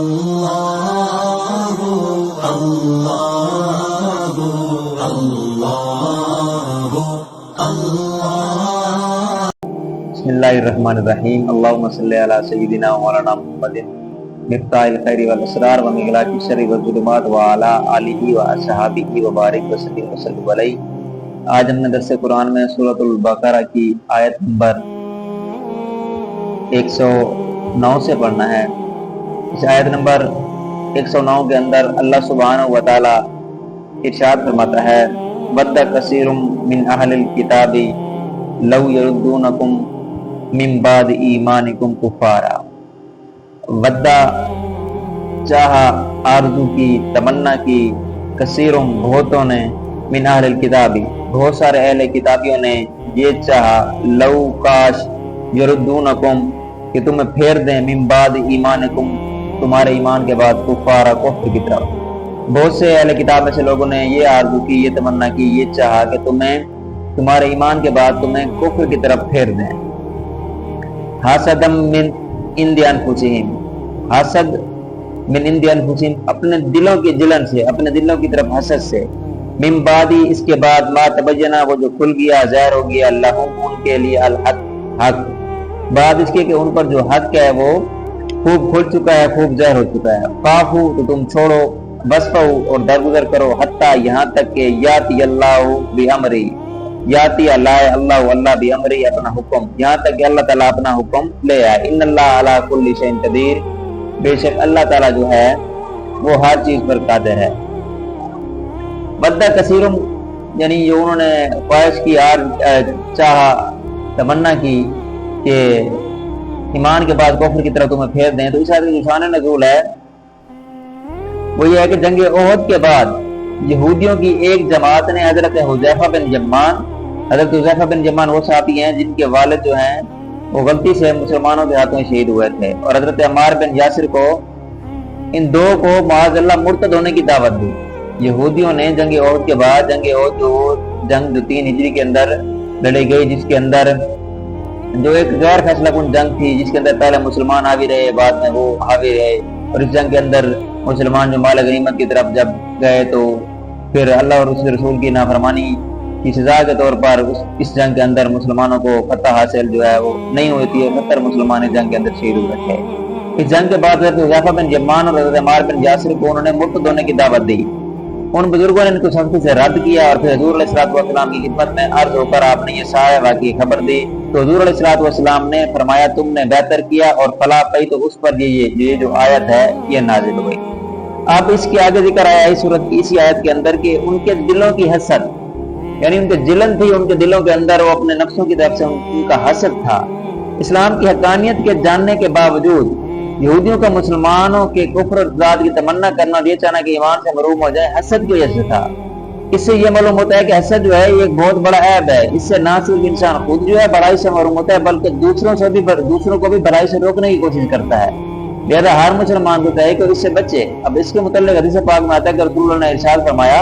اللہ اللہ اللہ اللہ۔ بسم اللہ الرحمن الرحیم۔ اللہم صلی علی سیدنا مولانا محمد مفتاح الخیر والاسرار ومغلاق الشر والظلمات وعلی آلہ واصحابہ وبارک وسلم علیہ۔ آج ہم نے درس قرآن میں سورۃ البقرہ کی آیت نمبر 109 سے پڑھنا ہے۔ اس آیت نمبر 109 کے اندر اللہ سبحانہ و تعالی ارشاد فرماتا ہے وَدَّ کثیر من اہل الکتاب لو یردونکم من بعد ایمانکم کفارا۔ ودّا چاہا، آرزو کی، تمنا کی، کثیرم بہتوں نے، من اہل الکتاب بہت سارے اہل کتابیوں نے یہ چاہا، لو کاش، یردونکم کہ تمہیں پھیر دیں، من بعد ایمانکم تمہارے ایمان کے بعد، کفارا کفر کی طرف۔ بہت سے اہل کتاب میں سے لوگوں نے یہ آرزو کی، یہ تمنا کی، یہ چاہا کہ تمہیں تمہارے ایمان کے بعد تمہیں کفر کی طرف پھیر دیں۔ حسدم من عند انفسہم، حسد من عند انفسہم اپنے دلوں کی جلن سے، اپنے دلوں کی طرف حسد سے، من بعدی اس کے بعد، ما تبینہ وہ جو کھل گیا، ظاہر ہو گیا، لہم ان کے لیے، الحق حق، بعد اس کے کہ ان پر جو حق ہے وہ خوب کھل چکا ہے، خوب ظاہر ہو چکا ہے۔ فاعفو تو تم چھوڑو، بسفو اور درگزر کرو، حتی یہاں تک کہ یاتی اللہ بامری، یاتی اللہ بامری اپنا حکم، یہاں تک کہ اللہ تعالیٰ اپنا حکم لے آئے۔ ان اللہ علی کل شیء قدیر، بے شک اللہ تعالیٰ جو ہے وہ ہر چیز پر قادر ہے۔ ودّ کثیرم یعنی جو انہوں نے خواہش کی، چاہا، تمنا کی کہ ایمان کے بعد کفر کی طرف تمہیں پھیر دیں، تو اس آیت کی شان نزول ہے وہ یہ ہے کہ جنگ احد کے بعد یہودیوں کی ایک جماعت نے حضرت حذیفہ بن جمان وہ صحابی ہیں جن کے والد جو ہیں وہ غلطی سے مسلمانوں کے ہاتھوں شہید ہوئے تھے، اور حضرت عمار بن یاسر کو، ان دو کو معاذ اللہ مرتد ہونے کی دعوت دی۔ یہودیوں نے جنگ احد کے بعد، جنگ احد جو 3 ہجری کے اندر لڑی گئی، جس کے اندر جو ایک غیر فیصلہ کن جنگ تھی، جس کے اندر پہلے مسلمان حاوی رہے، بعد میں وہ حاوی رہے، اور اس جنگ کے اندر مسلمان جو مال غنیمت کی طرف جب گئے تو پھر اللہ اور اس رسول کی نافرمانی کی سزا کے طور پر اس جنگ کے اندر مسلمانوں کو فتح حاصل جو ہے وہ نہیں ہوئی تھی، 70 مسلمان اس جنگ کے اندر شہید ہوئے تھے۔ اس جنگ کے بعد حضرت حذیفہ بن جمان اور حضرت عمار بن یاسر کو انہوں نے مرتد ہونے کی دعوت دی۔ ان بزرگوں نے ان کو سختی سے رد کیا، اور پھر حضور علیہ السلام کی خدمت میں عرض ہو کر آپ نے یہ سارے واقعی خبر دی، تو حضور علیہ السلام نے فرمایا تم نے بہتر کیا، اور فلاح پائی، تو اس پر یہ جو آیت ہے یہ نازل ہوئی۔ اب اس کے آگے ذکر آیا ہے سورت کی اسی آیت کے اندر کہ ان کے دلوں کی حسد، یعنی ان کے جلن تھی ان کے دلوں کے اندر، وہ اپنے نفسوں کی طرف سے ان کا حسد تھا۔ اسلام کی حقانیت کے جاننے کے باوجود یہودیوں کا مسلمانوں کے کفر اور ارتداد کی تمنا کرنا، یہ چاہنا کہ ایمان سے محروم ہو جائے، حسد کی وجہ سے تھا۔ اس سے یہ معلوم ہوتا ہے کہ حسد جو ہے یہ ایک بہت بڑا عیب ہے۔ اس سے نہ صرف انسان خود جو ہے بڑائی سے محروم ہوتا ہے، بلکہ دوسروں کو بھی بڑائی سے روکنے کی کوشش کرتا ہے۔ لہذا ہر مسلمان کو چاہیے کہ اس سے بچے۔ اب اس کے متعلق حدیث پاک میں آتا ہے کہ رسول اللہ نے ارشاد فرمایا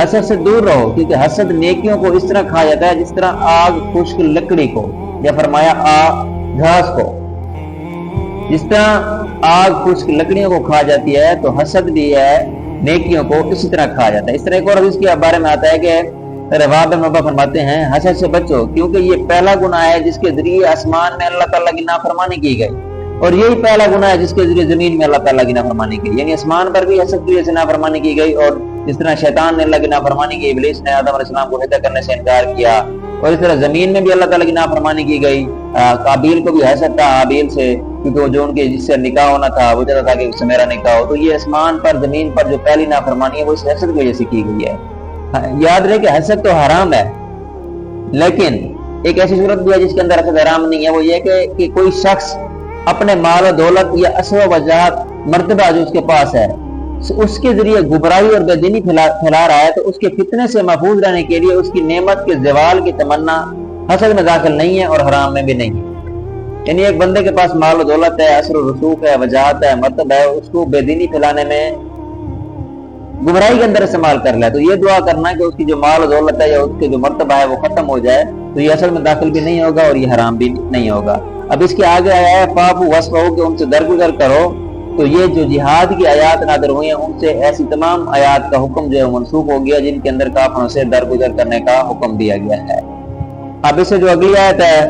حسد سے دور رہو، کیونکہ حسد نیکیوں کو اس طرح کھا جاتا ہے جس طرح آگ خشک لکڑی کو، یا فرمایا گھاس کو، جس طرح آگ خشک لکڑیوں کو کھا جاتی ہے، تو حسد بھی ہے نیکیوں کو اسی طرح کھا جاتا ہے۔ اس طرح ایک اور حدیث کے بارے میں آتا ہے کہ رواب محبت فرماتے ہیں حسد سے بچو، کیونکہ یہ پہلا گناہ ہے جس کے ذریعے آسمان میں اللہ تعالیٰ کی نافرمانی کی گئی، اور یہی پہلا گناہ ہے جس کے ذریعے زمین میں اللہ تعالیٰ کی نافرمانی کی، یعنی آسمان پر بھی حسد کی وجہ سے نافرمانی کی گئی، اور جس طرح شیطان نے اللہ کی نافرمانی کی، ابلیس نے آدم علیہ السلام کو ہدایت کرنے سے انکار کیا، اور اس طرح زمین میں بھی اللہ تعالیٰ کی نافرمانی کی گئی۔ قابیل کو بھی حسد تھا حابیل سے، کیونکہ وہ جو ان کے جس سے نکاح ہونا تھا وہ چاہتا تھا کہ اس سے میرا نکاح ہو، تو یہ آسمان پر زمین پر جو پہلی نافرمانی ہے وہ اس حسد کی وجہ سے کی گئی ہے۔ یاد رہے کہ حسد تو حرام ہے، لیکن ایک ایسی صورت بھی ہے جس کے اندر حسد حرام نہیں ہے، وہ یہ کہ کوئی شخص اپنے مال و دولت یا اسباب و وجاہت مرتبہ جو اس کے پاس ہے اس کے ذریعے گمراہی اور بے دینی پھیلا رہا ہے، تو اس کے فتنے سے محفوظ رہنے کے لیے اس کی نعمت کے زوال کی تمنا حسد میں داخل نہیں ہے اور حرام میں بھی نہیں ہے۔ یعنی ایک بندے کے پاس مال و دولت ہے، اثر و رسوخ ہے، وجاہت ہے، مرتبہ ہے، اس کو بے دینی پھیلانے میں، گمراہی کے اندر استعمال کر لے، تو یہ دعا کرنا کہ اس کی جو مال و دولت ہے یا اس کے جو مرتبہ ہے وہ ختم ہو جائے، تو یہ اصل میں داخل بھی نہیں ہوگا اور یہ حرام بھی نہیں ہوگا۔ اب اس کے آگے آیا ہے فاعفو واصفحوا کہ ان سے درگزر کرو، تو یہ جو جہاد کی آیات نازل ہوئی ہیں ان سے ایسی تمام آیات کا حکم جو ہے منسوخ ہو گیا جن کے اندر کافروں سے درگزر کرنے کا حکم دیا گیا ہے۔ اب اس سے جو اگلی آیت ہے